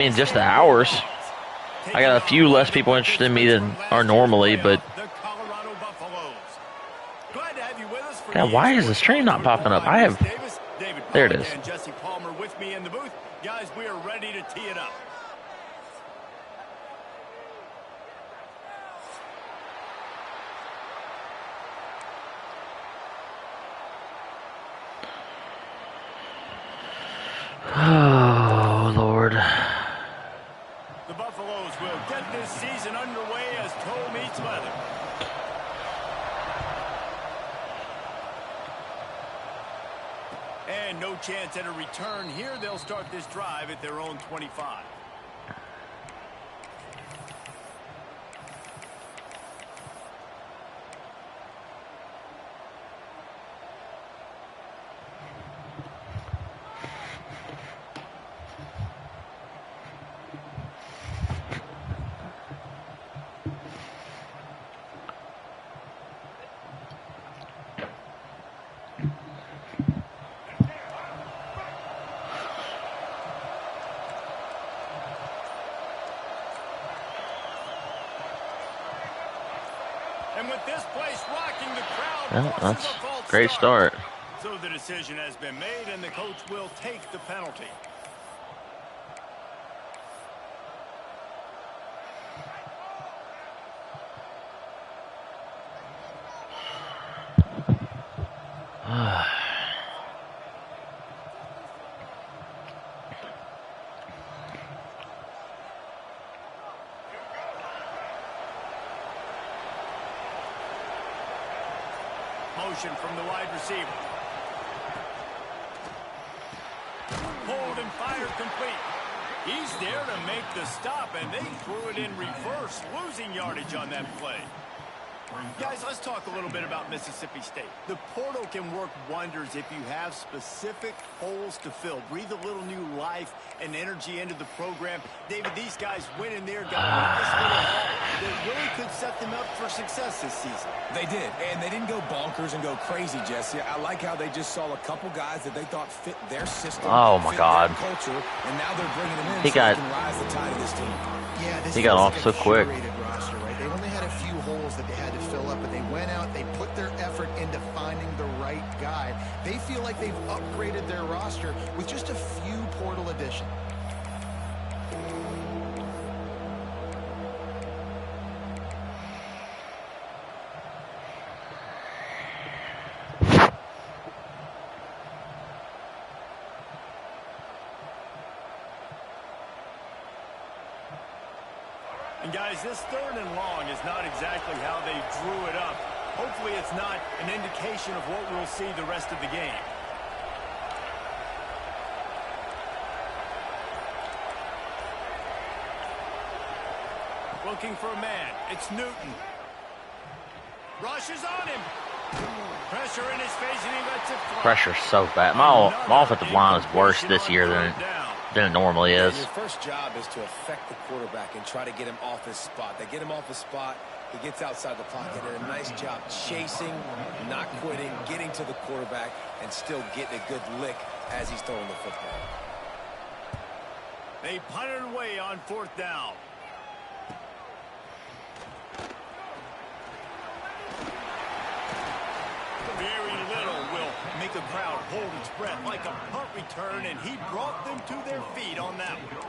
In just the hours. I got a few less people interested in me than are normally, but God, why is the stream not popping up? There it is. Jesse Palmer with me in the booth. Guys, we are ready to tee it up. Oh, Lord. The Buffaloes will get this season underway as toe meets leather. And no chance at a return here. They'll start this drive at their own 25. And with this place rocking, the crowd. Well, that's a great start. So the decision has been made, and the coach will take the penalty. Motion from the wide receiver. Hold and fire complete. He's there to make the stop, and they threw it in reverse, losing yardage on that play. Guys, let's talk a little bit about Mississippi State. The portal can work wonders if you have specific holes to fill. Breathe a little new life and energy into the program. David, these guys went in there, got a nice little haul that really could set them up for success this season. They did, and they didn't go bonkers and go crazy, Jesse. I like how they just saw a couple guys that they thought fit their system, oh my God, culture, and now they're bringing them in he so got, they can rise the tide of this team. Yeah, this he got off like so quick. roster, right? They only had a few holes that they had to fill up, but they went out, they put their effort into finding the right guy. They feel like they've upgraded their roster with just a few portal additions. And guys, this 3rd and long is not exactly how they drew it up. Hopefully it's not an indication of what we'll see the rest of the game. Looking for a man. It's Newton. Rushes on him. Pressure in his face, and he lets it fly. Pressure's so bad. My offensive line is worse this year than it normally is. Your first job is to affect the quarterback and try to get him off his spot. They get him off his spot. He gets outside the pocket, and a nice job chasing, not quitting, getting to the quarterback, and still getting a good lick as he's throwing the football. They punt it away on 4th down. Very little will make a crowd hold its breath like a punt return, and he brought them to their feet on that one.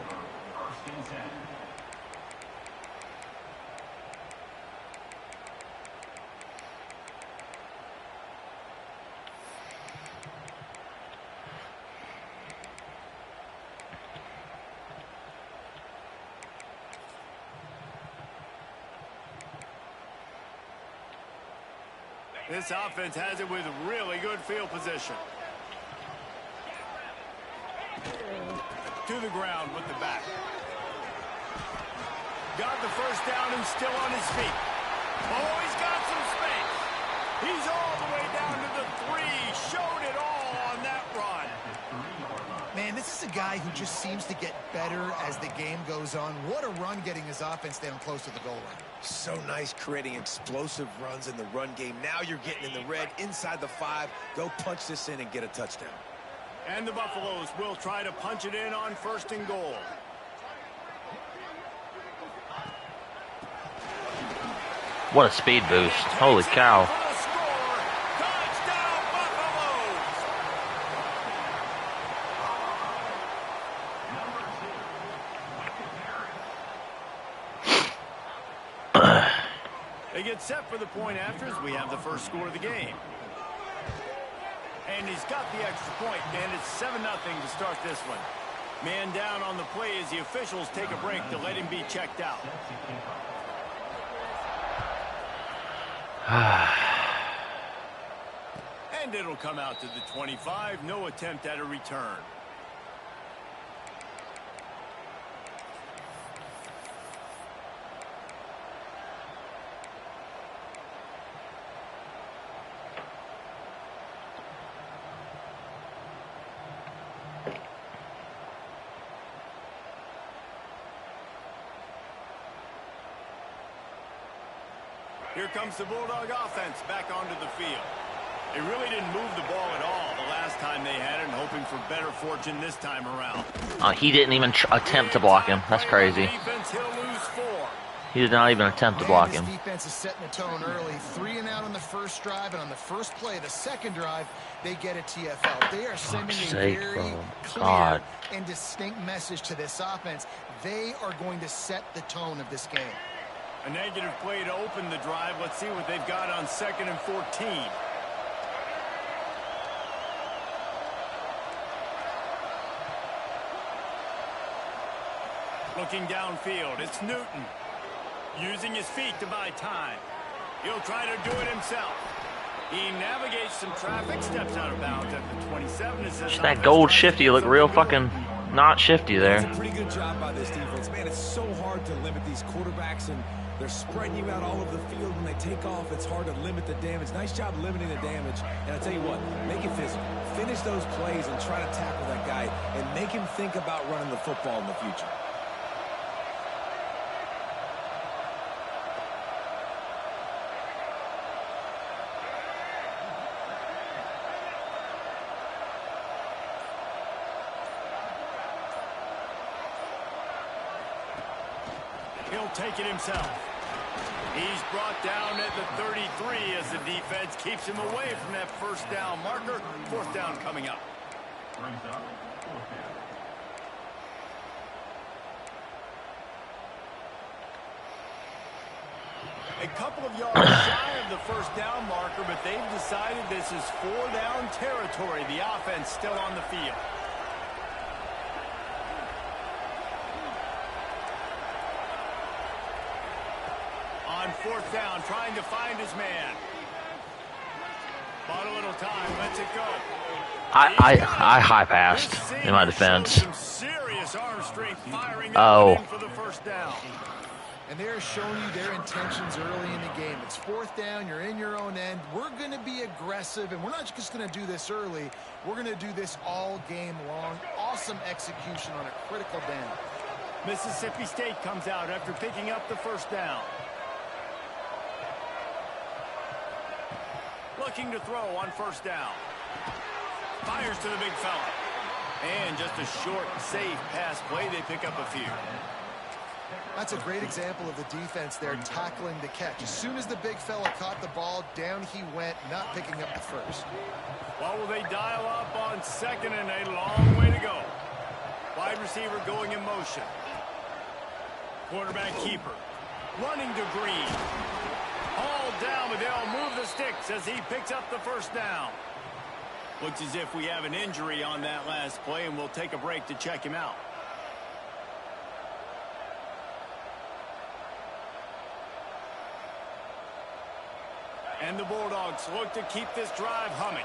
This offense has it with really good field position. To the ground with the back. Got the first down and still on his feet. Oh, he's got some space. He's all the way down to the 3. Showed it all on that run. Man, this is a guy who just seems to get better as the game goes on. What a run getting his offense down close to the goal line. So nice creating explosive runs in the run game. Now you're getting in the red inside the 5. Go punch this in and get a touchdown. And the Buffaloes will try to punch it in on 1st and goal. What a speed boost. Holy cow. They get set for the point after as we have the first score of the game. And he's got the extra point, and it's 7-0 to start this one. Man down on the play as the officials take a break to let him be checked out. And it'll come out to the 25. No attempt at a return. Here comes the Bulldog offense back onto the field. They really didn't move the ball at all the last time they had it, and hoping for better fortune this time around. He didn't even attempt to block him. That's crazy. Defense, he'll lose 4. He did not even attempt to block him. This defense is setting the tone early. 3 and out on the first drive, and on the first play, the second drive, they get a TFL. They are sending a very clear and distinct message to this offense. They are going to set the tone of this game. A negative play to open the drive. Let's see what they've got on 2nd and 14. Looking downfield, it's Newton. Using his feet to buy time. He'll try to do it himself. He navigates some traffic, steps out of bounds at the 27. That gold shifty look real fucking not shifty there. It's a pretty good job by this defense. Man, it's so hard to limit these quarterbacks, and they're spreading you out all over the field. When they take off, it's hard to limit the damage. Nice job limiting the damage. And I tell you what, make it physical. Finish those plays and try to tackle that guy and make him think about running the football in the future. He'll take it himself. He's brought down at the 33 as the defense keeps him away from that first down marker. 4th down coming up. A couple of yards shy of the first down marker, but they've decided this is 4-down territory. The offense still on the field. On 4th down, trying to find his man. Bought a little time, lets it go. I high passed in my defense. Some serious arm strength firing in for the first down. And they're showing you their intentions early in the game. It's 4th down, you're in your own end. We're going to be aggressive, and we're not just going to do this early. We're going to do this all game long. Awesome execution on a critical down. Mississippi State comes out after picking up the first down. Looking to throw on 1st down. Fires to the big fella. And just a short, safe pass play. They pick up a few. That's a great example of the defense there tackling the catch. As soon as the big fella caught the ball, down he went, not picking up the first. Well, will they dial up on 2nd and a long way to go? Wide receiver going in motion. Quarterback keeper. Running to Green. Hauled down, but they'll move the sticks as he picks up the first down. Looks as if we have an injury on that last play, and we'll take a break to check him out. And the Bulldogs look to keep this drive humming.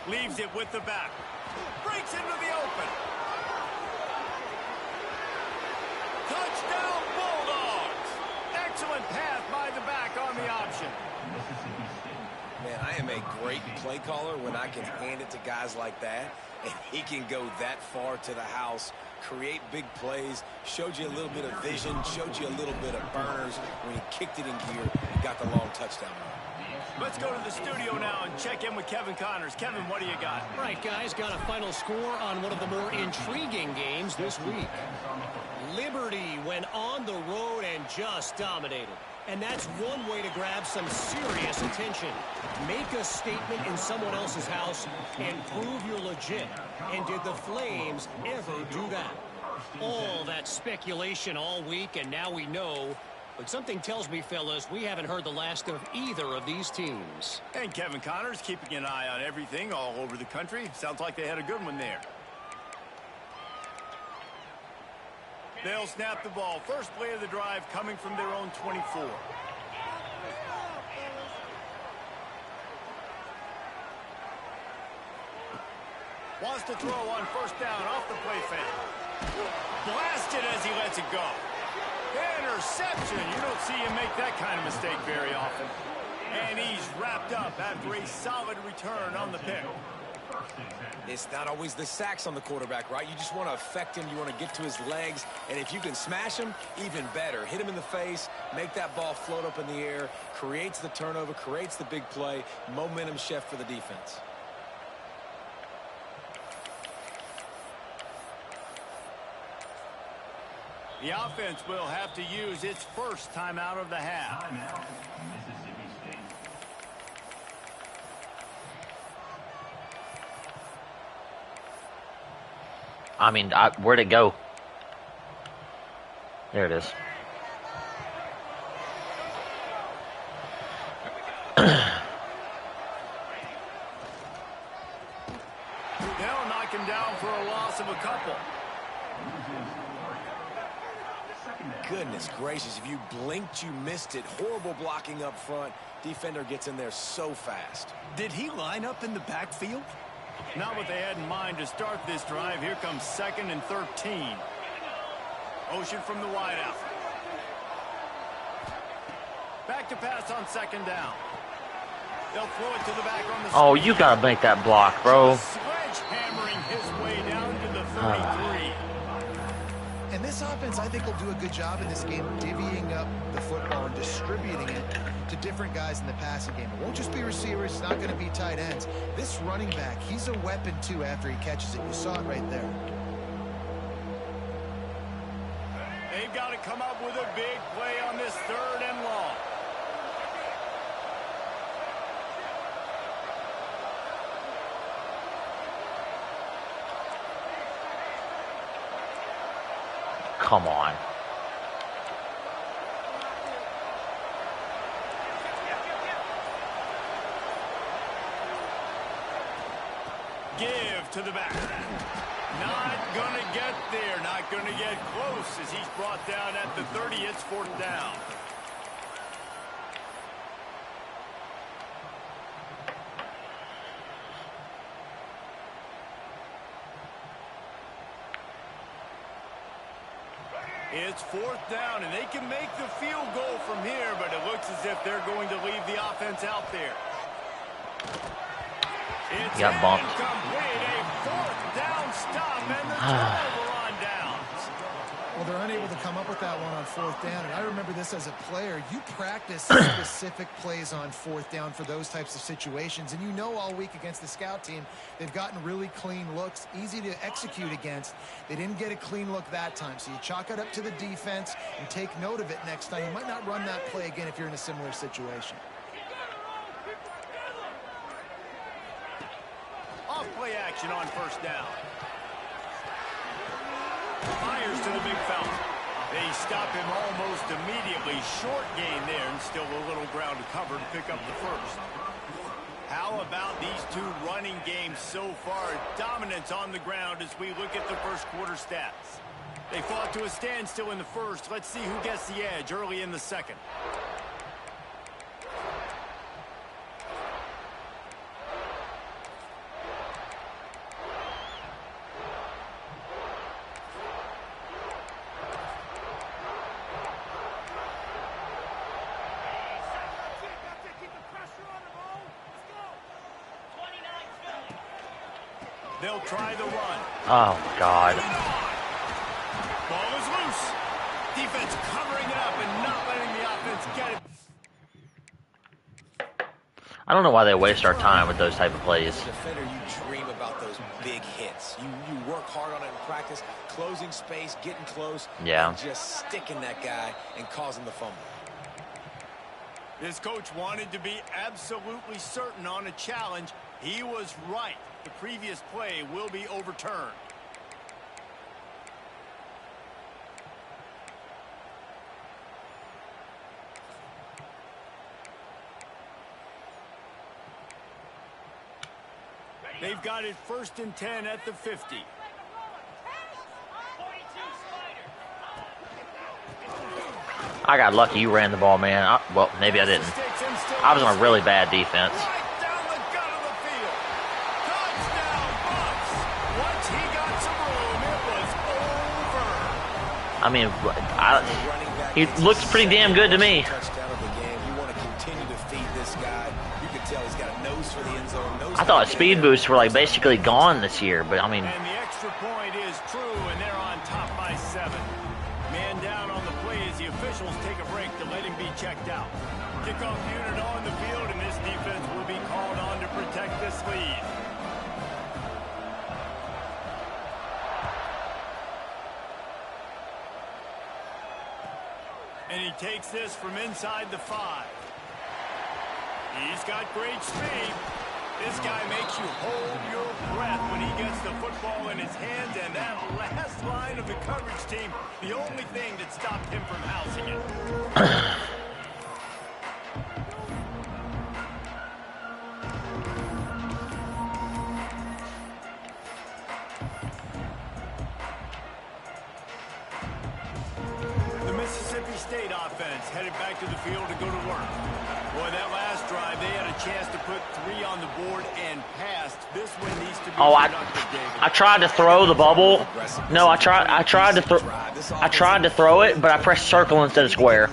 Leaves it with the back. Breaks into the open. Touchdown Bulldogs. Excellent pass by the back on the option. Man, I am a great play caller when I can hand it to guys like that. And he can go that far to the house, create big plays, showed you a little bit of vision, showed you a little bit of burners when he kicked it in gear. got the long touchdown run. Let's go to the studio now and check in with Kevin Connors. Kevin, what do you got? All right, guys, got a final score on one of the more intriguing games this week. Liberty went on the road and just dominated. And that's one way to grab some serious attention. Make a statement in someone else's house and prove you're legit. And did the Flames ever do that? All that speculation all week, and now we know. But something tells me, fellas, we haven't heard the last of either of these teams. And Kevin Connors keeping an eye on everything all over the country. Sounds like they had a good one there. They'll snap the ball. First play of the drive coming from their own 24. Wants to throw on first down off the play fake. Blasted as he lets it go. Interception. You don't see him make that kind of mistake very often. And he's wrapped up after a solid return on the pick. It's not always the sacks on the quarterback, right? You just want to affect him. You want to get to his legs. And if you can smash him, even better. Hit him in the face, make that ball float up in the air, creates the turnover, creates the big play, momentum shift for the defense. The offense will have to use its first timeout of the half. I mean, where'd it go? There it is. They'll knock him down for a loss of a couple. Goodness gracious, if you blinked, you missed it. Horrible blocking up front. Defender gets in there so fast. Did he line up in the backfield? Not what they had in mind to start this drive. Here comes 2nd and 13. Ocean from the wideout. Back to pass on 2nd down. They'll throw it to the back on the Oh, you gotta make that block, bro. Sledgehammering his way down to the 33. And this offense, I think, will do a good job in this game divvying up the football and distributing it to different guys in the passing game. It won't just be receivers. It's not going to be tight ends. This running back, he's a weapon, too, after he catches it. You saw it right there. They've got to come up with a big play on this 3rd and long. Come on. Give to the back. Not going to get there. Not going to get close as he's brought down at the 30. It's 4th down. It's 4th down, and they can make the field goal from here, but it looks as if they're going to leave the offense out there. It's got bumped. incomplete. A 4th down stop, and the turnover on downs. Well, they're unable to come up with that one on 4th down, and I remember this as a player. You practice specific plays on 4th down for those types of situations, and you know all week against the scout team, they've gotten really clean looks, easy to execute against. They didn't get a clean look that time, so you chalk it up to the defense and take note of it next time. You might not run that play again if you're in a similar situation. Off play action on 1st down. Fires to the big fella. They stop him almost immediately. Short gain there, and still a little ground to cover to pick up the 1st. How about these two running games so far? Dominance on the ground as we look at the first quarter stats. They fought to a standstill in the 1st. Let's see who gets the edge early in the 2nd. They'll try the run. Oh, God. Ball is loose. Defense covering it up and not letting the offense get it. I don't know why they waste our time with those type of plays. As a defender, you dream about those big hits. You work hard on it in practice, closing space, getting close, yeah, and just sticking that guy and causing the fumble. This coach wanted to be absolutely certain on a challenge. He was right. The previous play will be overturned. They've got it 1st and 10 at the 50. I got lucky you ran the ball, man. Well, maybe I didn't. I was on a really bad defense. Right down the gut of the field. Touchdown, Bucks. Once he got some room, it was over. I mean, he looks pretty damn good to me. Touchdown of the game. You want to continue to feed this guy. You can tell he's got a nose for the end zone. I thought speed boosts were like basically gone this year, but I mean. And the extra point is true, and they're on top by 7. Man down on the play as the officials take a break to let him be checked out. Kickoff unit on the field, and this defense will be called on to protect this lead. And he takes this from inside the 5. He's got great speed. This guy makes you hold your breath when he gets the football in his hands, and that last line of the coverage team, the only thing that stopped him from housing it. The Mississippi State offense headed back to the field to go to work. Boy, that last drive, they had a chance to put 3 on the board and passed. This one needs to be productive, David. I tried to throw the bubble. No, I tried to throw it, but I pressed circle instead of square.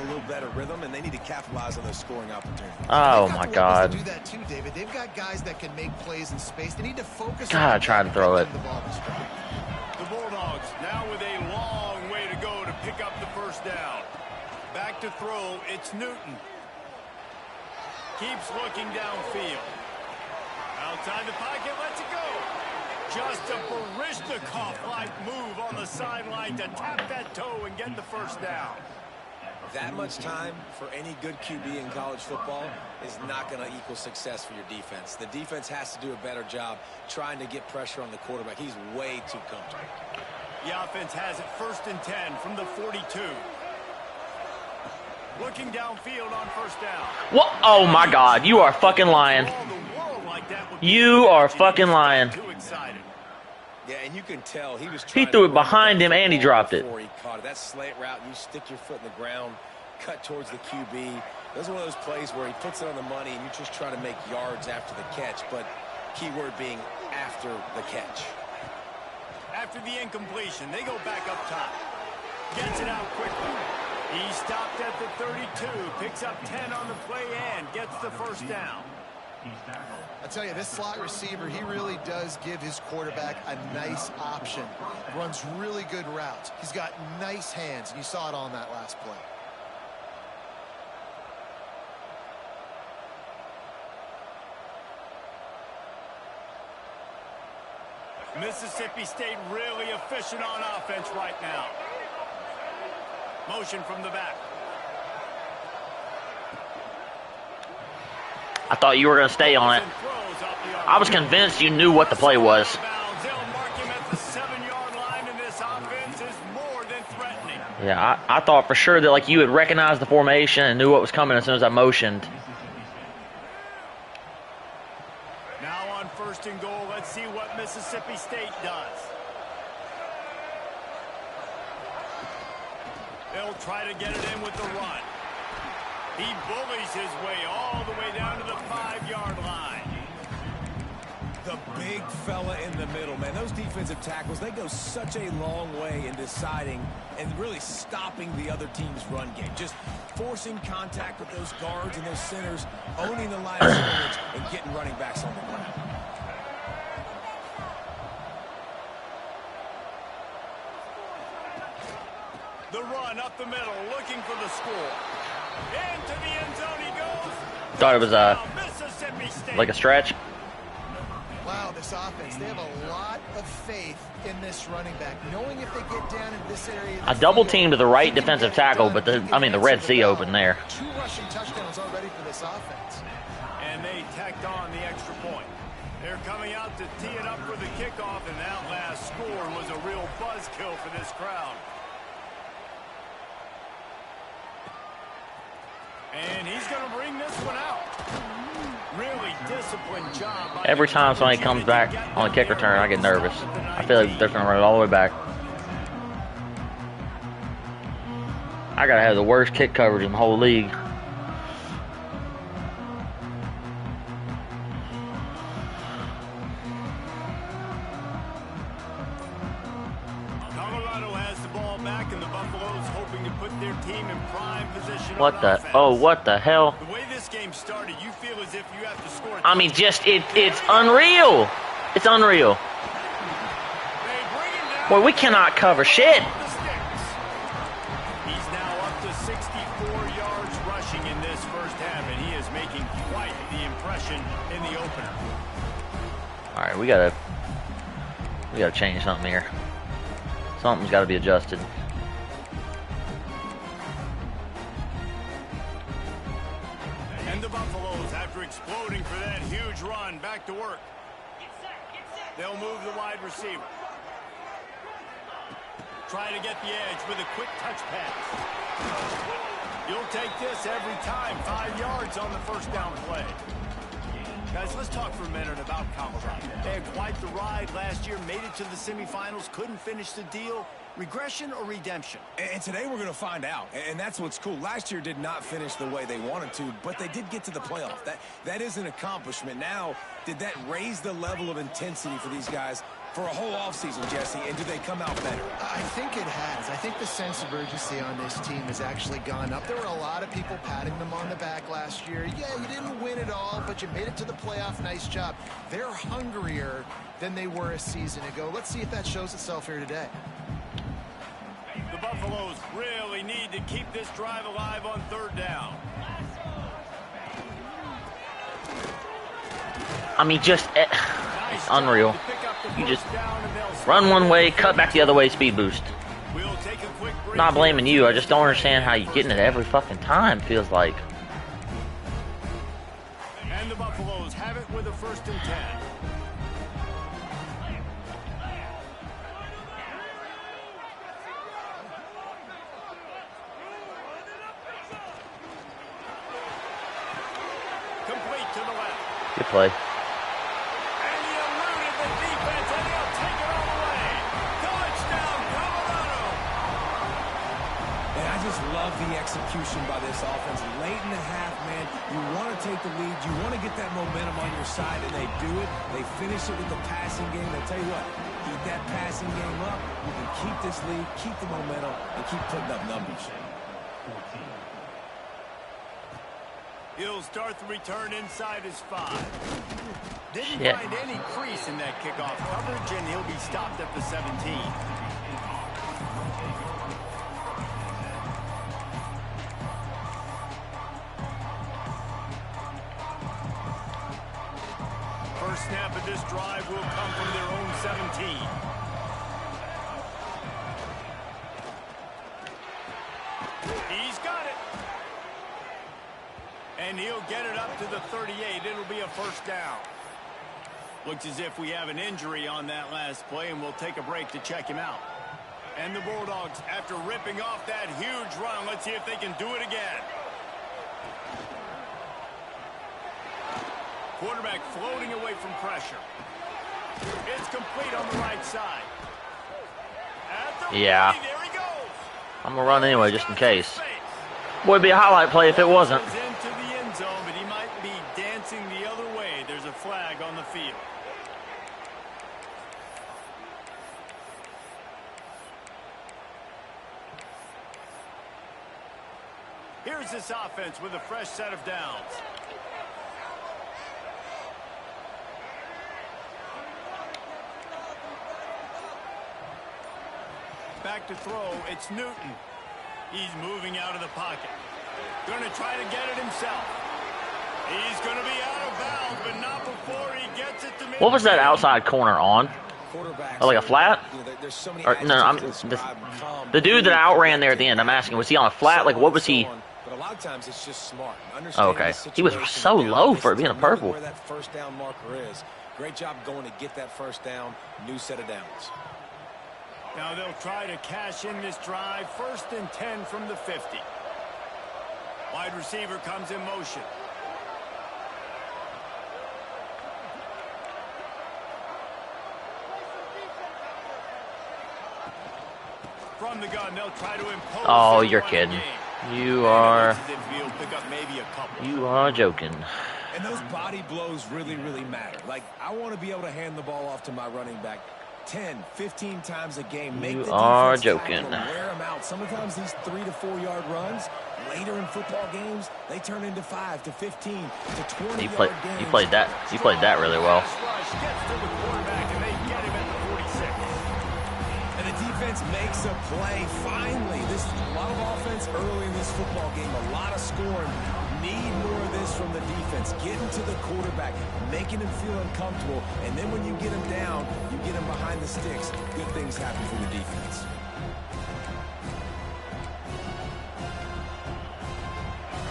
Oh my God. Do that too, David. They've got guys that can make plays in space. They need to focus. God, I tried to throw it. The Bulldogs now with a long way to go to pick up the first down. Back to throw, it's Newton. Keeps looking downfield. Outside the pocket, lets it go. Just a Baryshnikov-like move on the sideline to tap that toe and get the first down. That much time for any good QB in college football is not going to equal success for your defense. The defense has to do a better job trying to get pressure on the quarterback. He's way too comfortable. The offense has it 1st and 10 from the 42. Looking downfield on first down. What? Oh my God, you are fucking lying. You are fucking lying. Yeah, and you can tell he was He threw it behind him and he dropped it. Before he caught it. That slant route, you stick your foot in the ground, cut towards the QB. Those are one of those plays where he puts it on the money and you just try to make yards after the catch, but keyword being after the catch. After the incompletion, they go back up top. Gets it out quickly. He stopped at the 32, picks up 10 on the play and gets the first down. I tell you, this slot receiver, he really does give his quarterback a nice option. Runs really good routes. He's got nice hands, and you saw it on that last play. Mississippi State really efficient on offense right now. Motion from the back. I thought you were going to stay on it. I was convinced you knew what the play was. Yeah, I thought for sure that like you had recognized the formation and knew what was coming as soon as I motioned. Now on 1st and goal, let's see what Mississippi State does. They'll try to get it in with the run. He bullies his way all the way down to the 5-yard line. The big fella in the middle, man. Those defensive tackles, they go such a long way in deciding and really stopping the other team's run game. Just forcing contact with those guards and those centers, owning the line of scrimmage, and getting running backs on the ground. The run up the middle, looking for the score. Into the end zone he goes. Thought it was Mississippi like a stretch. Wow, this offense, they have a lot of faith in this running back, knowing if they get down in this area. A double team to the right defensive tackle, but the Red Sea open there. 2 rushing touchdowns already for this offense. And they tacked on the extra point. They're coming out to tee it up for the kickoff, and that last score was a real buzzkill for this crowd. And he's going to bring this one out. Really disciplined job. Every time somebody comes back on a kick return, I get nervous. I feel like they're going to run it all the way back. I got to have the worst kick coverage in the whole league. Colorado has the ball back, and the Buffaloes hoping to put their team in prime position. What the? Oh, what the hell? The way this game started, you feel as if you have to score. I mean, it's unreal. It's unreal. Boy, we cannot cover shit. He's now up to 64 yards rushing in this first half, and he is making quite the impression in the opener. All right, we gotta change something here. Something's got to be adjusted. And the Buffaloes, after exploding for that huge run, back to work. They'll move the wide receiver. Try to get the edge with a quick touch pass. You'll take this every time. 5 yards on the first down play. Guys, let's talk for a minute about Colorado. They had quite the ride last year, made it to the semifinals, couldn't finish the deal. Regression or redemption? And today we're going to find out. And that's what's cool. Last year did not finish the way they wanted to, but they did get to the playoff. That is an accomplishment. Now, did that raise the level of intensity for these guys for a whole offseason, Jesse? And do they come out better? I think it has. I think the sense of urgency on this team has actually gone up. There were a lot of people patting them on the back last year. Yeah, you didn't win it all, but you made it to the playoff. Nice job. They're hungrier than they were a season ago. Let's see if that shows itself here today. The Buffaloes really need to keep this drive alive on third down. I mean, just it's unreal. You just run one way, cut back the other way, speed boost. Not blaming you. I just don't understand how you're getting it every fucking time, feels like. And the Buffaloes have it with a 1st and 10. Complete to the left. Good play. And he eluded the defense, and he'll take it all the way. Touchdown, Colorado. And I just love the execution by this offense. Late in the half, man, you want to take the lead. You want to get that momentum on your side, and they do it. They finish it with the passing game. I tell you what, keep that passing game up. You can keep this lead, keep the momentum, and keep putting up numbers. He'll start the return inside his 5. Didn't Shit. find any crease in that kickoff coverage, and he'll be stopped at the 17. First snap of this drive will come from their own 17. He's got it. And he'll get it up to the 38. It'll be a 1st down. Looks as if we have an injury on that last play, and we'll take a break to check him out. And the Bulldogs, after ripping off that huge run, let's see if they can do it again. Quarterback floating away from pressure. It's complete on the right side. At the Yeah. 40, there he goes. I'm gonna run anyway, just in case. Would be a highlight play if it wasn't. Into the end zone, but he might be dancing the other way. There's a flag on the field. Here's this offense with a fresh set of downs. Back to throw, it's Newton. He's moving out of the pocket. Going to try to get it himself. He's going to be out of bounds, What was that outside corner on? Oh, like a flat? Or, no, the dude that outran there at the end, I'm asking, was he on a flat? Like, what was he? But a lot of times it's just smart. Oh, okay. He was so low for it being a purple. Where that first down marker is. Great job going to get that first down. New set of downs. Now they'll try to cash in this drive. 1st and 10 from the 50. Wide receiver comes in motion. From the gun, they'll try to impose. Oh, you're kidding. You are joking. And those body blows really, really matter. Like, I want to be able to hand the ball off to my running back 10, 15 times a game. Make you are joking. Wear them out. Sometimes these 3 to 4 yard runs, later in football games, they turn into 5 to 15 to 20 You played that really well. Defense makes a play. Finally, a lot of offense early in this football game. A lot of scoring. Need more of this from the defense. Getting to the quarterback, making him feel uncomfortable, and then when you get him down, you get him behind the sticks. Good things happen for the defense.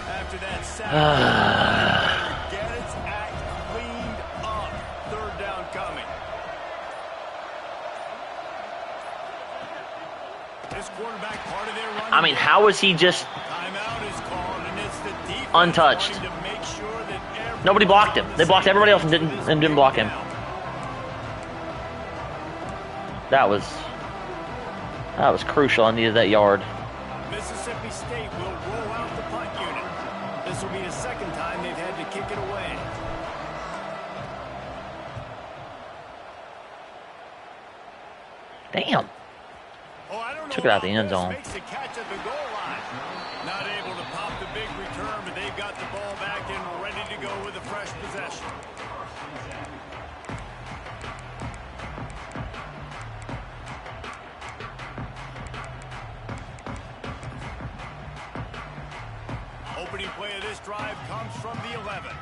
After that sack, get its act cleaned up. 3rd down coming. This quarterback part of their run. I mean, how is he just untouched? Nobody blocked him. They blocked everybody else and didn't block him. That was crucial. I needed that yard. Mississippi State will roll out the punt unit. This will be the 2nd time they've had to kick it away. Damn. Took it out the end zone. Makes a catch at the goal line. Not able to pop the big return, but they've got the ball back and ready to go with a fresh possession. Opening play of this drive comes from the 11.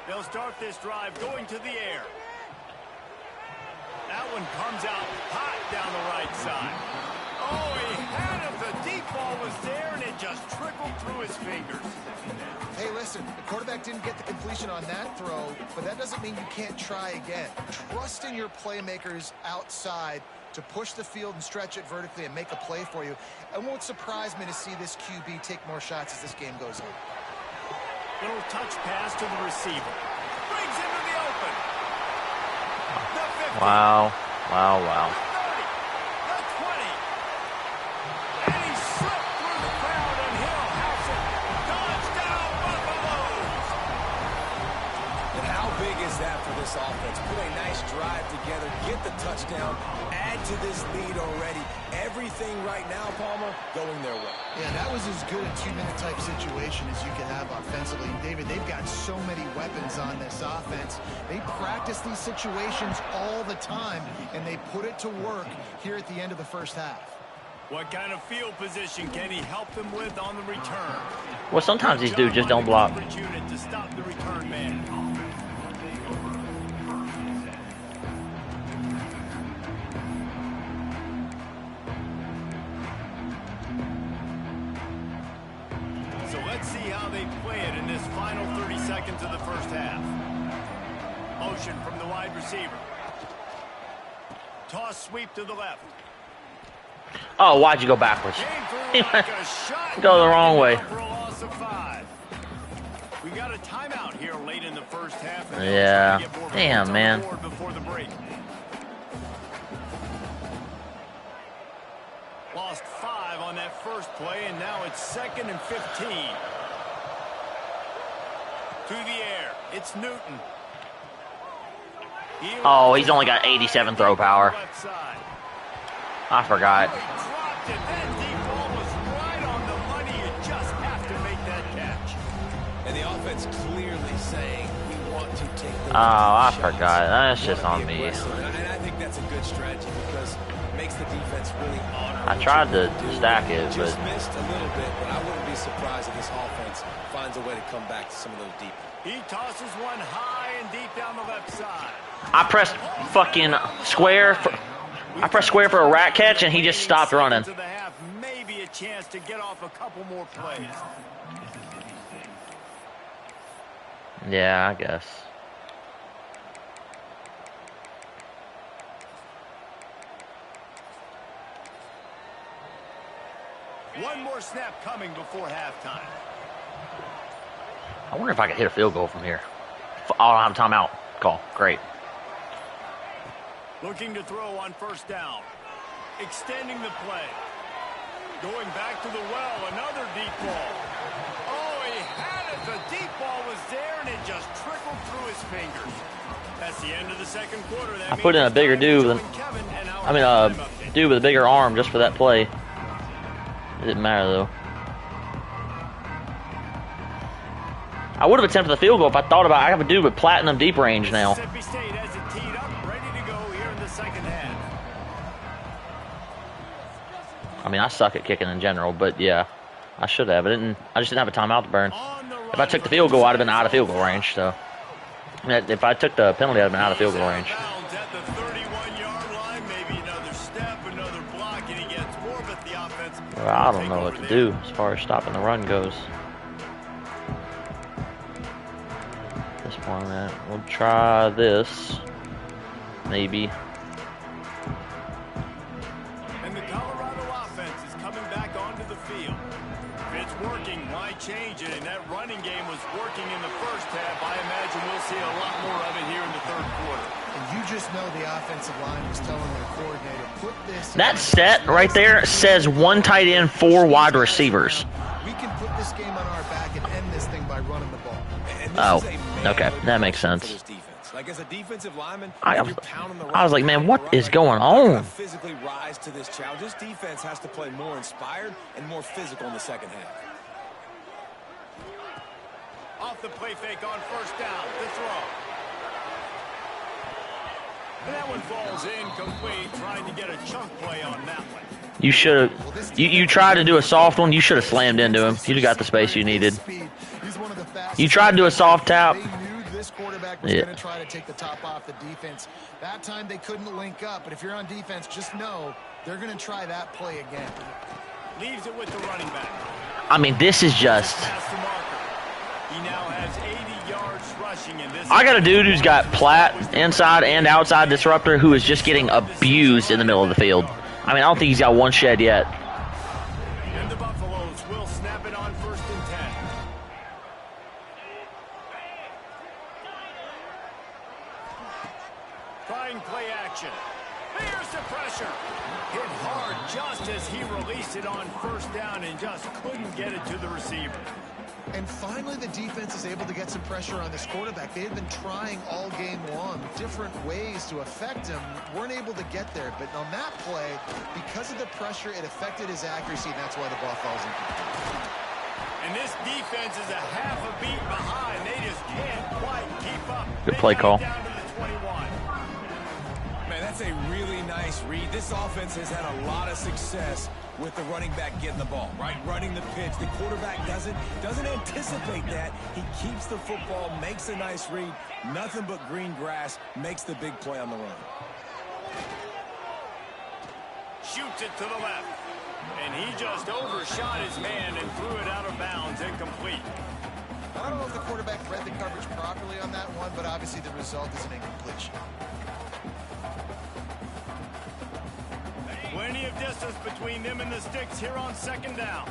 They'll start this drive going to the air. That one comes out hot down the right side. Oh, he had him. The deep ball was there, and it just trickled through his fingers. Hey, listen, the quarterback didn't get the completion on that throw, but that doesn't mean you can't try again. Trust in your playmakers outside to push the field and stretch it vertically and make a play for you. It won't surprise me to see this QB take more shots as this game goes on. Little touch pass to the receiver. Brings into the open. Wow. Wow, wow. The 20. And he slipped through the crowd, and he'll house it. Touchdown, Buffaloes. And how big is that for this offense? Put a nice drive together, get the touchdown, add to this lead already. Everything right now, Palmer, going their way. Yeah, that was as good a 2-minute type situation as you can have offensively. And David, they've got so many weapons on this offense. They practice these situations all the time, and they put it to work here at the end of the first half. What kind of field position can he help them with on the return? Well, sometimes these dudes just don't block. Unit to stop the return man. So let's see how they play it in this final 30 seconds of the first half. Motion from the wide receiver. Toss sweep to the left. Oh, why'd you go backwards? Go the wrong way. We got a timeout here late in the first half. Yeah. Damn, man. Lost 5 on that first play, and now it's 2nd and 15. To the air. It's Newton. Oh, he's only got 87 throw power. I forgot. And the offense clearly saying we want to take the I forgot. That's just on me. And I think that's a good strategy because it makes the defense really honorable. I tried to stack it, Just but missed a little bit, but I wouldn't be surprised if this offense finds finds a way to come back to some of those deep. He tosses one high and deep down the left side. I pressed fucking square for a rat catch, and he just stopped running. Maybe a chance to get off a couple more plays. Yeah, I guess. One more snap coming before halftime. I wonder if I could hit a field goal from here. Oh, I have a timeout call. Great. Looking to throw on first down. Extending the play. Going back to the well. Another deep ball. Oh, he had it. The deep ball was there, and it just trickled through his fingers. That's the end of the second quarter. I put in a bigger dude with dude with a bigger arm just for that play. It didn't matter, though. I would have attempted the field goal if I thought about it. I have a dude with platinum deep range now. Mississippi State has it teed up, ready to go here in the second half. I mean, I suck at kicking in general, but yeah, I should have. I just didn't have a timeout to burn. If I took the field goal, I'd have been out of field goal range. So, I mean, if I took the penalty, I'd have been out of field goal range. At the 31-yard line, maybe another step, another block, and he gets more, but the offense. Well, I don't know what to do as far as stopping the run goes. This point, we'll try this, maybe. And the Colorado offense is coming back onto the field. If it's working, why change it? And that running game was working in the first half. I imagine we'll see a lot more of it here in the third quarter. And you just know the offensive line was telling their coordinator, put this. That set right there says 1 tight end, 4 wide receivers. We can put this game on our back and end this thing by running the ball. Oh, okay, that makes sense. Like as a defensive lineman, I was like, man, what is going on? Physically rise to this challenge. This defense has to play more inspired and more physical in the second half. Off the play fake on first down. The throw. And that one falls incomplete. Trying to get a chunk play on that one. You should have. You tried to do a soft one. You should have slammed into him. You'd have got the space you needed. You tried to do a soft tap. They knew this quarterback was going to try to take the top off the defense. That time they couldn't link up. But if you're on defense, just know they're going to try that play again. Leaves it with the running back. I mean, this is just. He now has 80 yards rushing in this. I got a dude who's got plat inside and outside disruptor who is just getting abused in the middle of the field. I mean, I don't think he's got one shed yet. And the Buffaloes will snap it on 1st and 10. Trying play action. Here's the pressure. Hit hard just as he released it on first down and just couldn't get it to the receiver. And finally, the defense is able to get some pressure on this quarterback. They had been trying all game long different ways to affect him. Weren't able to get there. But on that play, because of the pressure, it affected his accuracy, and that's why the ball falls incomplete. And this defense is a half a beat behind. They just can't quite keep up. Good play call. Down to the 21. Man, that's a really nice read. This offense has had a lot of success with the running back getting the ball, right? Running the pitch. The quarterback doesn't anticipate that. He keeps the football, makes a nice read. Nothing but green grass, makes the big play on the run. Shoots it to the left. And he just overshot his man and threw it out of bounds, incomplete. I don't know if the quarterback read the coverage properly on that one, but obviously the result is an incompletion. Plenty of distance between them and the sticks here on 2nd down.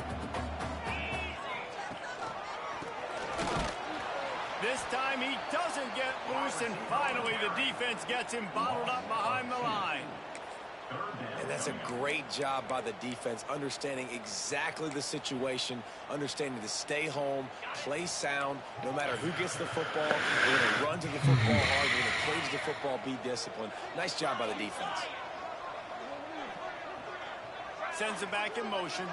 This time he doesn't get loose, and finally the defense gets him bottled up behind the line. And that's a great job by the defense, understanding exactly the situation, understanding to stay home, play sound, no matter who gets the football. We're going to run to the football hard. We're going to cage the football, be disciplined. Nice job by the defense. Sends it back in motion.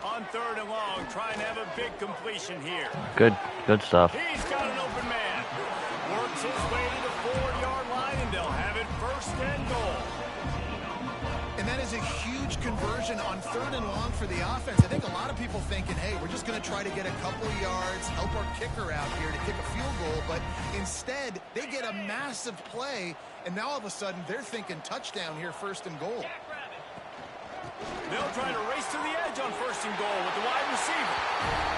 On 3rd and long, trying to have a big completion here. Good stuff. He's got an open man. Works his way to the 4-yard line, and they'll have it 1st and goal. And that is a huge conversion on 3rd and long for the offense. I think a lot of people thinking, hey, we're just going to try to get a couple yards, help our kicker out here to kick a field goal. But instead, they get a massive play, and now all of a sudden they're thinking touchdown here, 1st and goal. They'll try to race to the edge on 1st and goal with the wide receiver.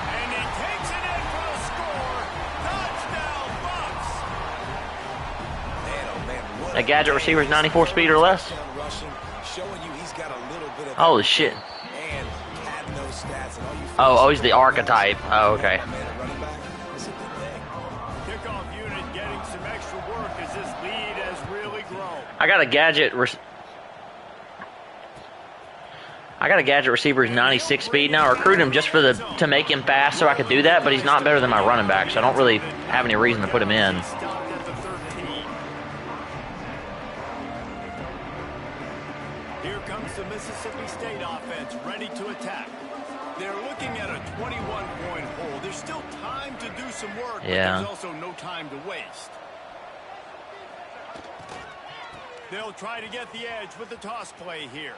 And he takes it in for a score. Touchdown, Bucks. Man, oh man, what That gadget receiver is 94 speed or less. Showing you he's got a little bit of Holy shit. and had no stats, and all you Oh, he's the archetype. Oh, okay. Kickoff unit getting some extra work as this lead has really grown. I got a gadget receiver who's 96 speed now. I recruited him just for to make him fast so I could do that, but he's not better than my running back, so I don't really have any reason to put him in. Stopped at the 13. Here comes the Mississippi State offense ready to attack. They're looking at a 21-point hole. There's still time to do some work, Yeah. but there's also no time to waste. They'll try to get the edge with the toss play here.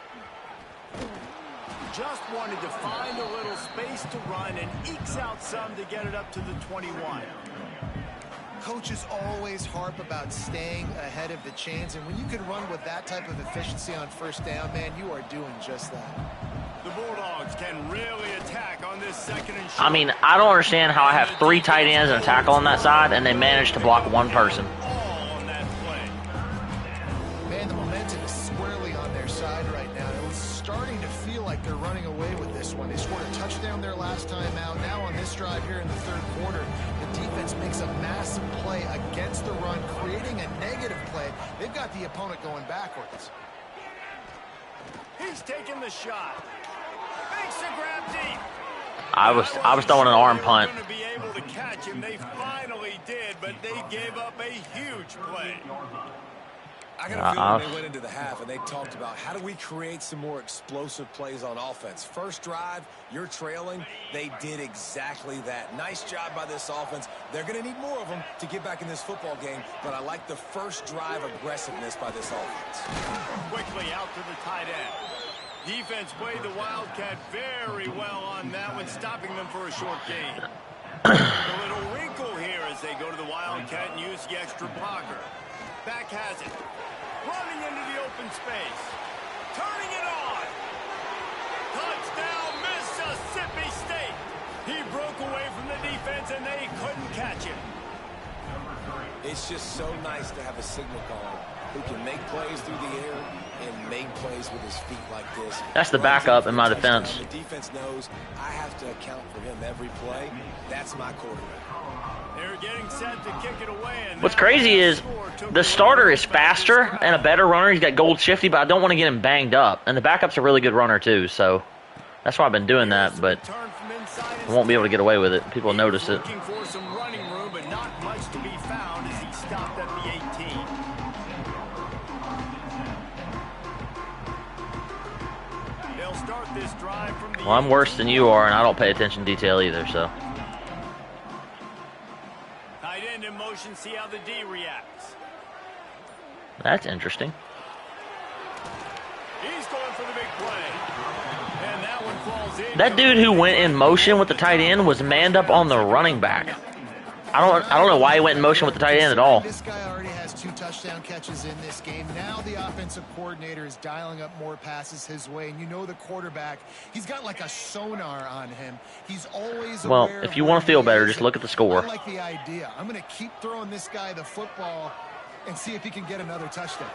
Just wanted to find a little space to run and ekes out some to get it up to the 21. Coaches always harp about staying ahead of the chains, and when you can run with that type of efficiency on 1st down, man, you are doing just that. The Bulldogs can really attack on this 2nd and short. I mean, I don't understand how I have 3 tight ends and a tackle on that side, and they managed to block 1 person. All on that play. Man, the momentum is squarely on their side right now. It was starting to feel like they're running away with this one. They scored a touchdown their last time out. Now on this drive here in the 3rd quarter, the defense makes a massive play against the run, creating a negative play. They've got the opponent going backwards. He's taking the shot. Makes a grab deep. I was throwing an arm punt. Going to be able to catch him. They finally did, but they gave up a huge play. I got a feeling they went into the half and they talked about how do we create some more explosive plays on offense. 1st drive, you're trailing. They did exactly that. Nice job by this offense. They're going to need more of them to get back in this football game, but I like the 1st drive aggressiveness by this offense. Quickly out to the tight end. Defense played the Wildcat very well on that one, stopping them for a short gain. A little wrinkle here as they go to the Wildcat and use the extra blocker. Back has it. Running into the open space. Turning it on. Touchdown, Mississippi State. He broke away from the defense and they couldn't catch him. It's just so nice to have a signal caller who can make plays through the air and make plays with his feet like this. That's the backup in my defense. The defense knows I have to account for him every play. That's my quarterback. They're getting set to kick it away. And What's crazy is the starter is faster and a better runner. He's got gold shifty, but I don't want to get him banged up. And the backup's a really good runner too, so that's why I've been doing that, but I won't be able to get away with it. People will notice it. Looking for some running room, but not much to be found as he stopped at the 18. They'll start this drive from the Well, I'm worse than you are, and I don't pay attention to detail either, so. tight end in motion, see how the D reacts. That's interesting. He's going for the big play. And that one falls in. That dude who went in motion with the tight end was manned up on the running back. I don't know why he went in motion with the tight end at all. This guy already has 2 touchdown catches in this game. Now the offensive coordinator is dialing up more passes his way, and you know the quarterback, he's got like a sonar on him. He's always Well, aware if of you where want to feel he better, is. just look at the score. I like the idea. I'm going to keep throwing this guy the football and see if he can get another touchdown.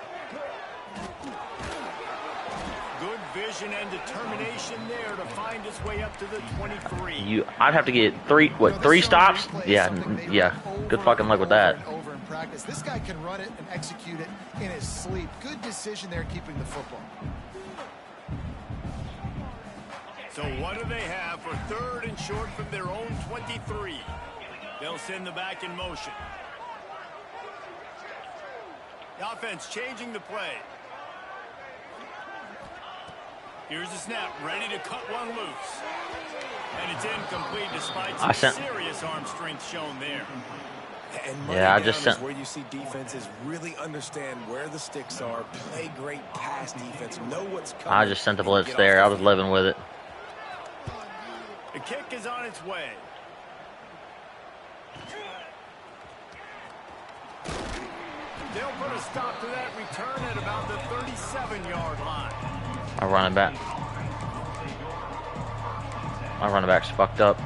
Good vision and determination there to find his way up to the 23. I'd have to get 3 stops? Yeah. Good fucking luck with that. Over in practice. This guy can run it and execute it in his sleep. Good decision there keeping the football. So what do they have for 3rd and short from their own 23? They'll send the back in motion. The offense changing the play. Here's the snap, ready to cut one loose. And it's incomplete despite some serious arm strength shown there. And yeah, I just sent. Where you see defenses really understand where the sticks are, play great pass defense, know what's coming. I just sent the blitz there. I was living with it. The kick is on its way. They'll put a stop to that return at about the 37-yard line. My running back's fucked up.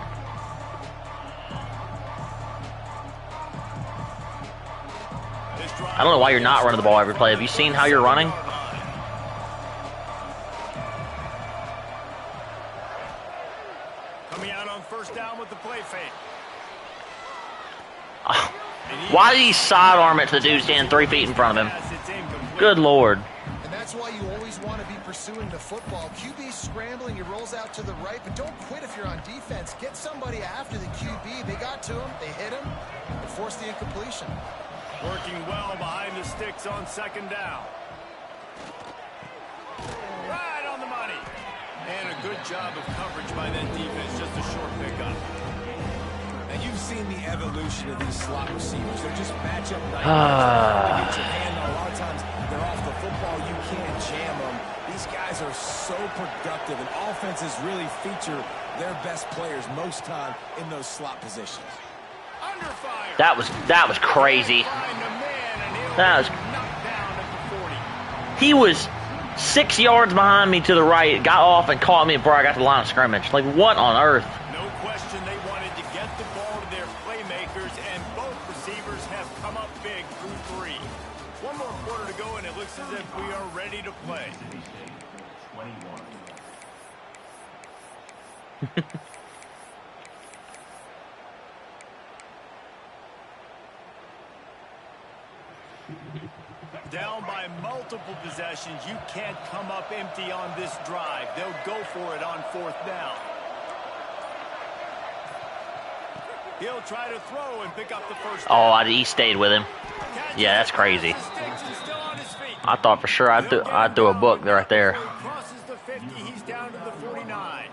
I don't know why you're not running the ball every play. Have you seen how you're running? Coming out on first down with the play fake. Why did he sidearm it to the dude standing 3 feet in front of him? Good Lord. And that's why you always want to be pursuing the football. QB's scrambling, he rolls out to the right, but don't quit if you're on defense. Get somebody after the QB. They got to him, they hit him, and forced the incompletion. Working well behind the sticks on second down. Right on the money. And a good job of coverage by that defense. Just a short pickup. Now you've seen the evolution of these slot receivers. They're just matchup night. They get your hand on. A lot of times they're off the football. You can't jam them. These guys are so productive, and offenses really feature their best players most time in those slot positions. That was crazy. He was 6 yards behind me to the right, got off and caught me before I got to the line of scrimmage. Like, what on earth? No question they wanted to get the ball to their playmakers, and both receivers have come up big through 3. One more quarter to go, and it looks as if we are ready to play. Down by multiple possessions. You can't come up empty on this drive. They'll go for it on fourth down. He'll try to throw and pick up the first down. Oh, he stayed with him. Yeah, that's crazy. I thought for sure I'd throw a book right there. Crosses the 50. He's down to the 49.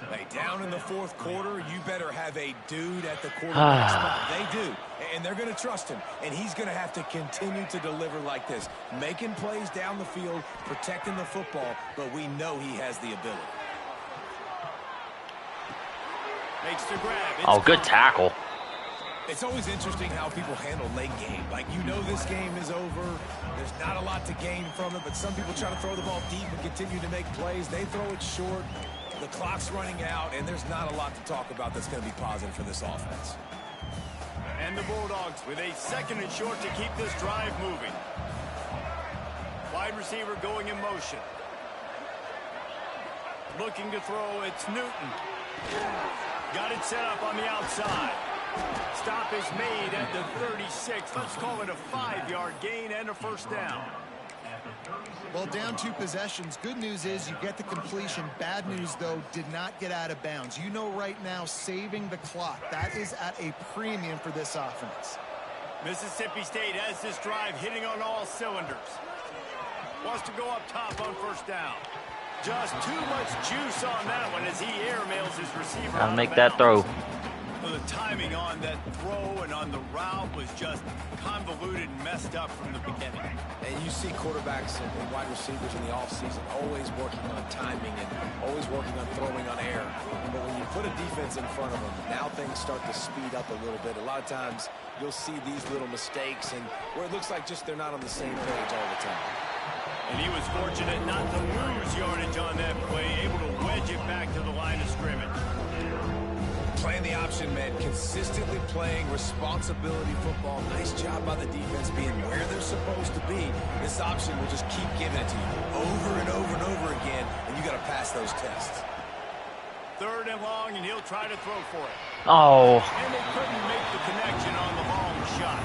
Hey, down in the fourth quarter, you better have a dude at the quarterback spot. They do, and they're going to trust him, and he's going to have to continue to deliver like this, making plays down the field, protecting the football, but we know he has the ability. Makes the grab. Oh, good tackle. It's always interesting how people handle late game. Like, you know this game is over. There's not a lot to gain from it, but some people try to throw the ball deep and continue to make plays. They throw it short. The clock's running out, and there's not a lot to talk about that's going to be positive for this offense. And the Bulldogs with a second and short to keep this drive moving. Wide receiver going in motion. Looking to throw, it's Newton. Got it set up on the outside. Stop is made at the 36. Let's call it a 5-yard gain and a first down. Well, down 2 possessions. Good news is you get the completion. Bad news, though, did not get out of bounds. You know right now, saving the clock, that is at a premium for this offense. Mississippi State has this drive hitting on all cylinders. Wants to go up top on first down. Just too much juice on that one as he airmails his receiver. Gotta make that throw. Well, the timing on that throw and on the route was just convoluted and messed up from the beginning. And you see quarterbacks and wide receivers in the offseason always working on timing and always working on throwing on air. But when you put a defense in front of them, now things start to speed up a little bit. A lot of times you'll see these little mistakes and where it looks like just they're not on the same page all the time. And he was fortunate not to lose yardage on that play, able to wedge it back to the line of scrimmage. Playing the option man, consistently playing responsibility football. Nice job by the defense being where they're supposed to be. This option will just keep giving it to you over and over and over again, and you got to pass those tests. Third and long, and he'll try to throw for it. Oh. And they couldn't make the connection on the long shot.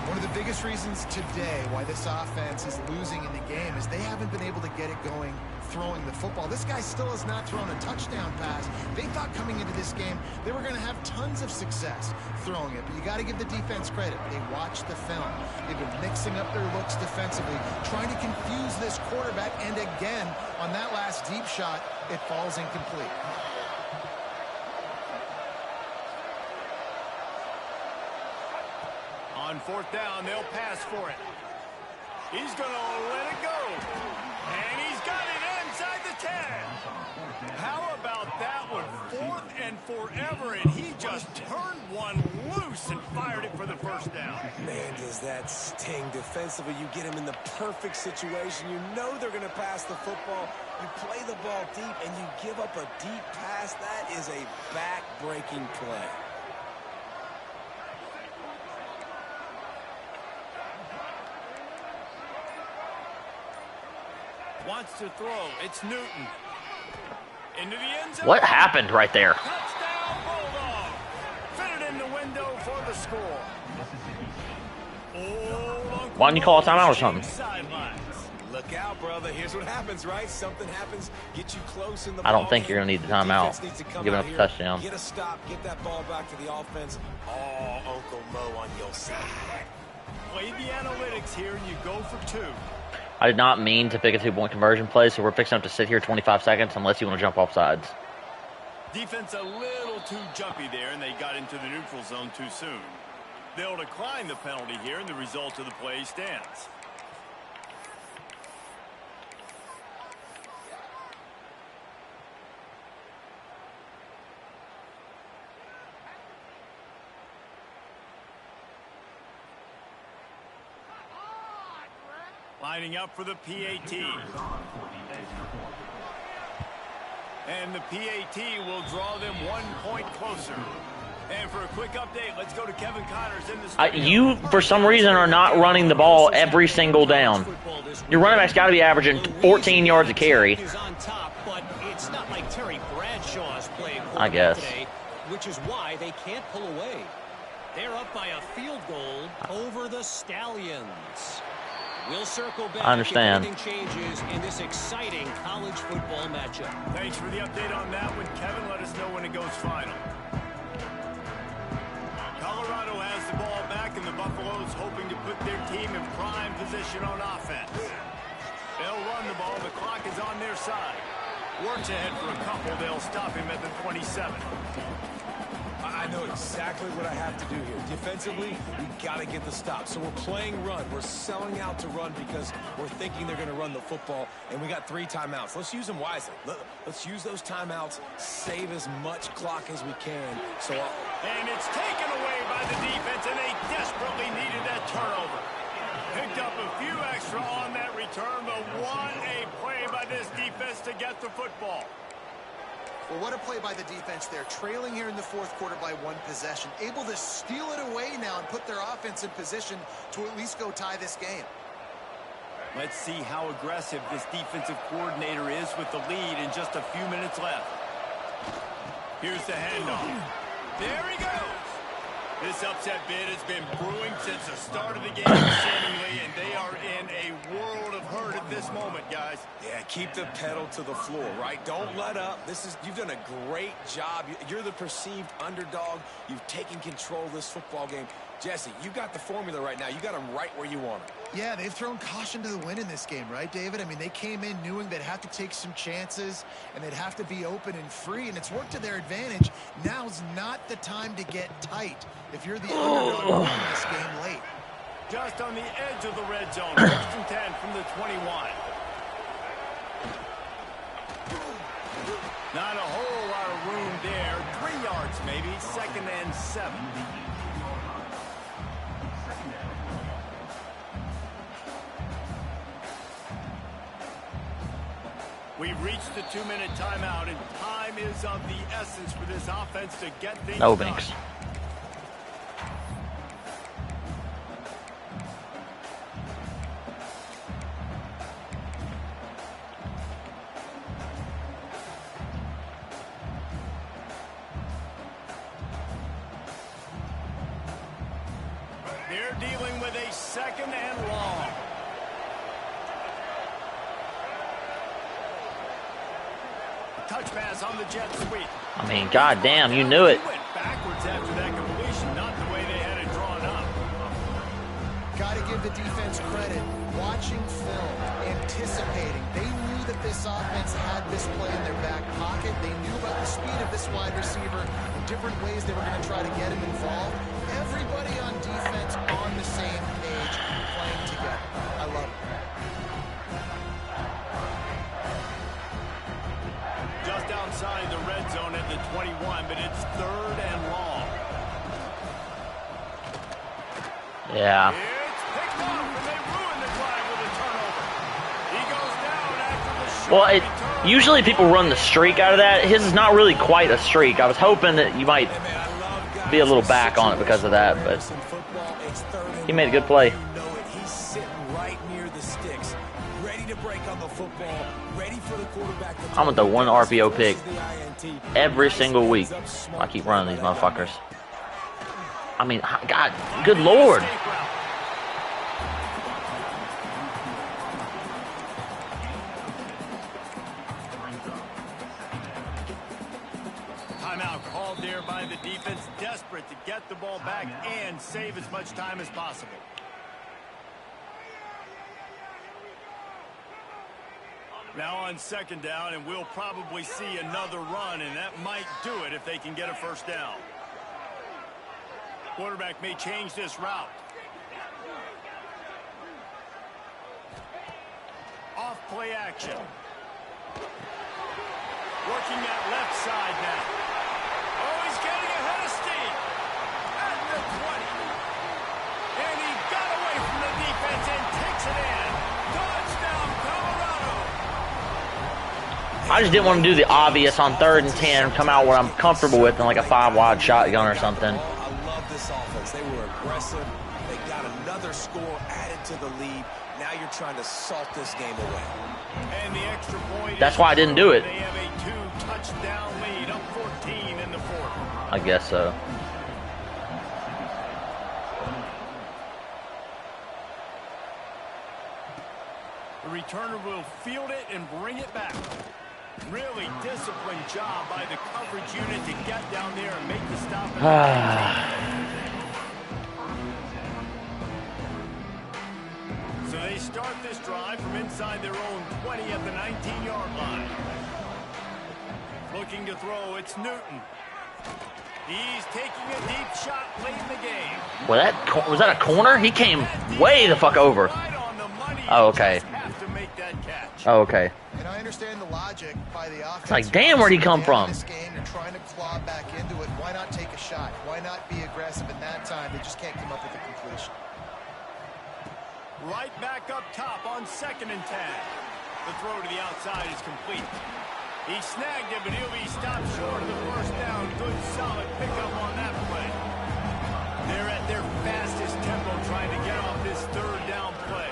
One of the biggest reasons today why this offense is losing in the game is they haven't been able to get it going throwing the football. This guy still has not thrown a touchdown pass. They thought coming into this game they were going to have tons of success throwing it, but you got to give the defense credit. They watched the film. They've been mixing up their looks defensively, trying to confuse this quarterback, and again, on that last deep shot, it falls incomplete. On fourth down, they'll pass for it. He's going to let it go. And he's got it inside the 10. How about that one? 4th and forever, and he just turned one loose and fired it for the first down. Man, does that sting. Defensively, you get him in the perfect situation. You know they're going to pass the football. You play the ball deep, and you give up a deep pass. That is a back-breaking play. Wants to throw. It's Newton. Into the end zone. What happened right there? Touchdown, Bulldog. Fit it in the window for the score. Why didn't you call a timeout or something? Sidelines. Look out, brother. Here's what happens, right? Something happens, get you close in the I don't ball think game. you're gonna need the The timeout. defense needs to come Giving out up a here, touchdown. Get a stop, get that ball back to the offense. Oh, Uncle Mo on your side. Play the analytics here, and you go for 2. I did not mean to pick a 2-point conversion play, so we're fixing up to sit here 25 seconds unless you want to jump off sides. Defense a little too jumpy there, and they got into the neutral zone too soon. They'll decline the penalty here, and the result of the play stands. Lining up for the PAT. And the PAT will draw them 1 point closer. And for a quick update, let's go to Kevin Connors in the studio. You, for some reason, are not running the ball every single down. Your running back's got to be averaging 14 yards a carry. It's not like Terry Bradshaw's playing I guess. today, which is why they can't pull away. They're up by a field goal over the Stallions. We'll circle back. I understand. If anything changes in this exciting college football matchup. Thanks for the update on that one, Kevin. Let us know when it goes final. Colorado has the ball back, and the Buffaloes hoping to put their team in prime position on offense. They'll run the ball. The clock is on their side. Works ahead for a couple. They'll stop him at the 27. I know exactly what I have to do here. Defensively, we got to get the stop. So we're playing run. We're selling out to run because we're thinking they're going to run the football, and we got 3 timeouts. Let's use them wisely. Let's use those timeouts, save as much clock as we can. And it's taken away by the defense, and they desperately needed that turnover. Picked up a few extra on that return, but what a play by this defense to get the football. Well, what a play by the defense. They're trailing here in the 4th quarter by 1 possession, able to steal it away now and put their offense in position to at least go tie this game. Let's see how aggressive this defensive coordinator is with the lead in just a few minutes left. Here's the handoff. There he goes. This upset bid has been brewing since the start of the game, seemingly, and they are in a world of hurt at this moment, guys. Yeah, keep the pedal to the floor, right? Don't let up. You've done a great job. You're the perceived underdog. You've taken control of this football game. Jesse, you got the formula right now. You got them right where you want them. Yeah, they've thrown caution to the wind in this game, right, David? I mean, they came in knowing they'd have to take some chances and they'd have to be open and free, and it's worked to their advantage. Now's not the time to get tight if you're the underdog winning this game late. Just on the edge of the red zone, 1st and 10 from the 21. Not a whole lot of room there. 3 yards maybe, 2nd and 7. We've reached the 2-minute timeout, and time is of the essence for this offense to get things No done. thanks. They're dealing with a 2nd and long. Touch pass on the jet sweep. I mean, goddamn, you knew it. He went backwards after that completion, not the way they had it drawn up. Got to give the defense credit. Watching film, anticipating. They knew that this offense had this play in their back pocket. They knew about the speed of this wide receiver and different ways they were going to try to get him involved. Everybody on defense on the same page, playing together. I love it. Just outside the red zone at the 21, but it's 3rd and long. Yeah. It's picked up, and they ruin the drive with a turnover. He goes down after the short Well, return. usually people run the streak out of that. His is not really quite a streak. I was hoping that you might be a little back on it because of that, but he made a good play. He's sitting right near the sticks, ready to break on the football, ready for the quarterback to I'm with the one RPO pick every single week. I keep running these motherfuckers. I mean, God, good Lord. Timeout called there by the defense, desperate to get the ball back and save as much time as possible. Now on 2nd down, and we'll probably see another run, and that might do it if they can get a 1st down. Quarterback may change this route. Off play action. Working that left side now. Oh, he's getting ahead of steam. At the 20. And he got away from the defense and takes it in. Touchdown, Colorado. I just didn't want to do the obvious on 3rd and 10, come out where I'm comfortable with in like a 5-wide shotgun or something. Offense. They were aggressive. They got another score added to the lead. Now you're trying to salt this game away. And the extra point. That's why I didn't do it. They have a 2-touchdown lead, up 14 in the 4th. I guess so. The returner will field it and bring it back. Really disciplined job by the coverage unit to get down there and make the stop. So they start this drive from inside their own 20 at the 19-yard line. Looking to throw, it's Newton. He's taking a deep shot late in the game. Well, was that a corner? He came way the fuck over. Right on the money. Oh, okay. Have to make that catch. Oh, okay. And I understand the logic by the offense. It's like, damn, where'd he come from? This game, you're trying to claw back into it. Why not take a shot? Why not be aggressive in that time? They just can't come up with a completion. Right back up top on 2nd and 10. The throw to the outside is complete. He snagged it, but he'll be stopped short of the 1st down. Good, solid pickup on that play. They're at their fastest tempo trying to get off this 3rd down play.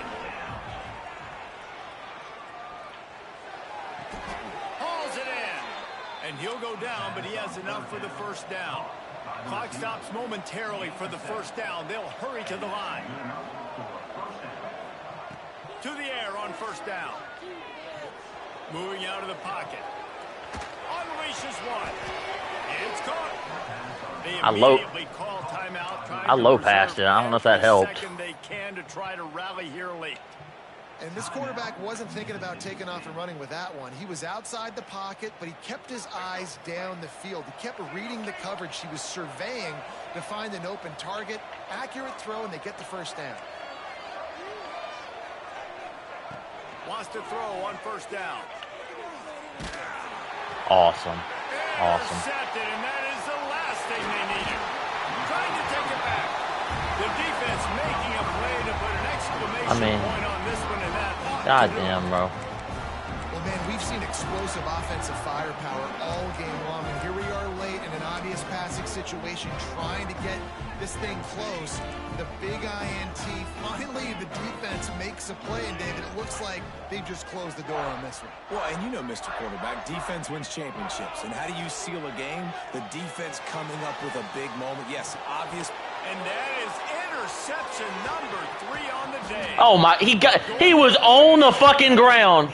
Hauls it in. And he'll go down, but he has enough for the 1st down. Clock stops momentarily for the 1st down. They'll hurry to the line. To the air on 1st down. Moving out of the pocket. Unleashes one. It's caught. I low passed it. I don't know if that helped. They can to try to rally here late. And this quarterback wasn't thinking about taking off and running with that one. He was outside the pocket, but he kept his eyes down the field. He kept reading the coverage. He was surveying to find an open target. Accurate throw, and they get the 1st down. Wants to throw on 1st down. Awesome. Awesome. Intercepted, and that is the last thing they needed. Trying to take it back. The defense making a play to put an exclamation point on this one and that. God damn, bro. Well, man, we've seen explosive offensive firepower all game long, and here we are late in an obvious passing situation trying to get this thing close. The big INT, finally the defense makes a play, and David, it looks like they just closed the door on this one. Well, and you know, Mr. Quarterback, defense wins championships. And how do you seal a game? The defense coming up with a big moment. Yes, obvious. And that is interception number 3 on the day. Oh my, he was on the fucking ground.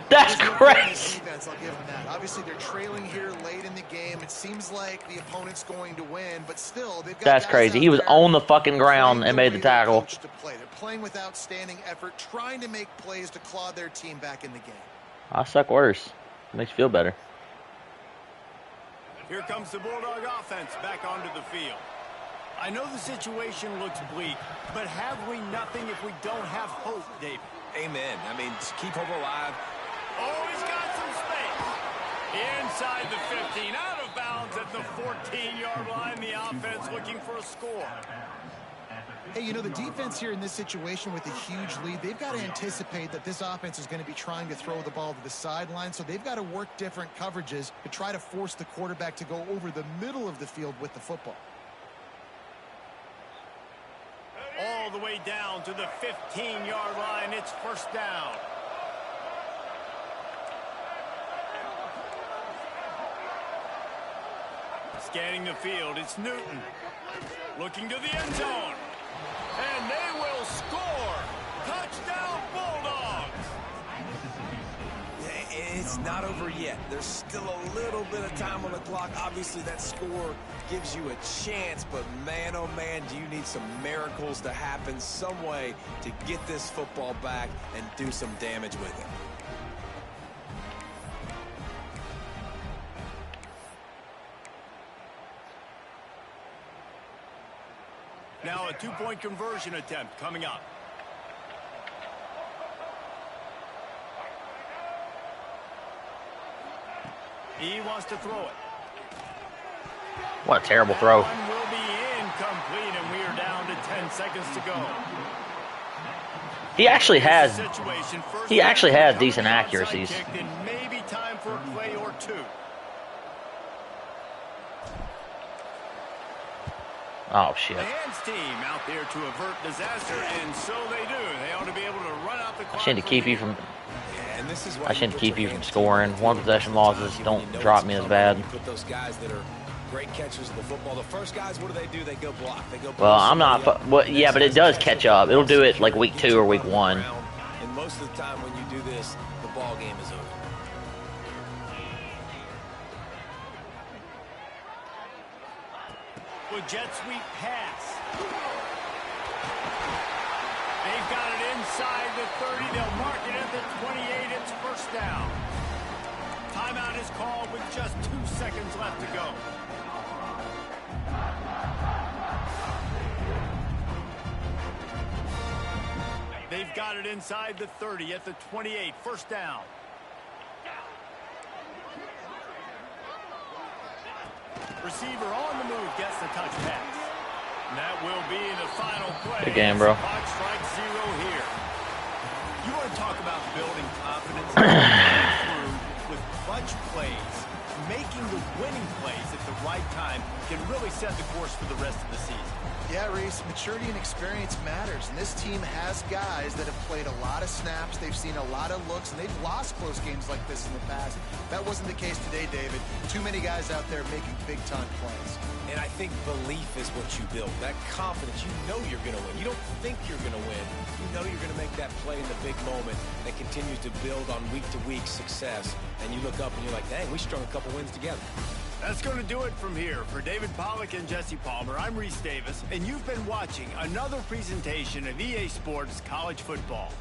That's crazy. Defense, I'll give them that. Obviously, they're trailing here late in the game. It seems like the opponent's going to win, but still, they've got. That's crazy. He was on the fucking ground and made the tackle. They're playing with outstanding effort, trying to make plays to claw their team back in the game. I suck worse. Makes you feel better. Here comes the Bulldog offense back onto the field. I know the situation looks bleak, but have we nothing if we don't have hope, David? Amen. I mean, keep hope alive. Oh, he's got some space. Inside the 15, out of bounds at the 14-yard line. The offense looking for a score. Hey, you know, the defense here in this situation with a huge lead, they've got to anticipate that this offense is going to be trying to throw the ball to the sideline, so they've got to work different coverages to try to force the quarterback to go over the middle of the field with the football. All the way down to the 15-yard line. It's first down. Scanning the field, it's Newton. Looking to the end zone. And they will score. Touchdown, Bulldogs. It's not over yet. There's still a little bit of time on the clock. Obviously, that score gives you a chance, but man, oh man, do you need some miracles to happen, some way to get this football back and do some damage with it. Now a two-point conversion attempt coming up. He wants to throw it. What a terrible throw. That one will be incomplete, and we are down to 10 seconds to go. He actually has decent accuracies. Maybe time for a play or two. Oh, shit. The hands team out there to avert disaster, and so they do. They ought to be able to run out the clock. I shouldn't keep you from... And this is I shouldn't keep you from scoring. One possession losses don't drop me as bad. You put those guys that are great catchers of the football. The first guys, what do? They go block. They go. Well, I'm not. Well, yeah, but it does catch up. It'll do it like week 2 or week 1. And most of the time when you do this, the ball game is over. With jet sweep pass. They've got it inside the 30. They'll mark it at the 28. It's first down. Timeout is called with just 2 seconds left to go. They've got it inside the 30 at the 28. First down. Receiver on the move gets the touch pass. And that will be the final play. Good game, bro. Clock strikes 0 here. You want to talk about building confidence through with clutch plays. Making the winning plays at the right time can really set the course for the rest of the season. Yeah, Reese, maturity and experience matters, and this team has guys that have played a lot of snaps, they've seen a lot of looks, and they've lost close games like this in the past. That wasn't the case today, David. Too many guys out there making big-time plays. And I think belief is what you build. That confidence, you know you're going to win. You don't think you're going to win. You know you're going to make that play in the big moment that continues to build on week-to-week success. And you look up and you're like, dang, we strung a couple wins together. That's going to do it from here. For David Pollack and Jesse Palmer, I'm Reese Davis, and you've been watching another presentation of EA Sports College Football.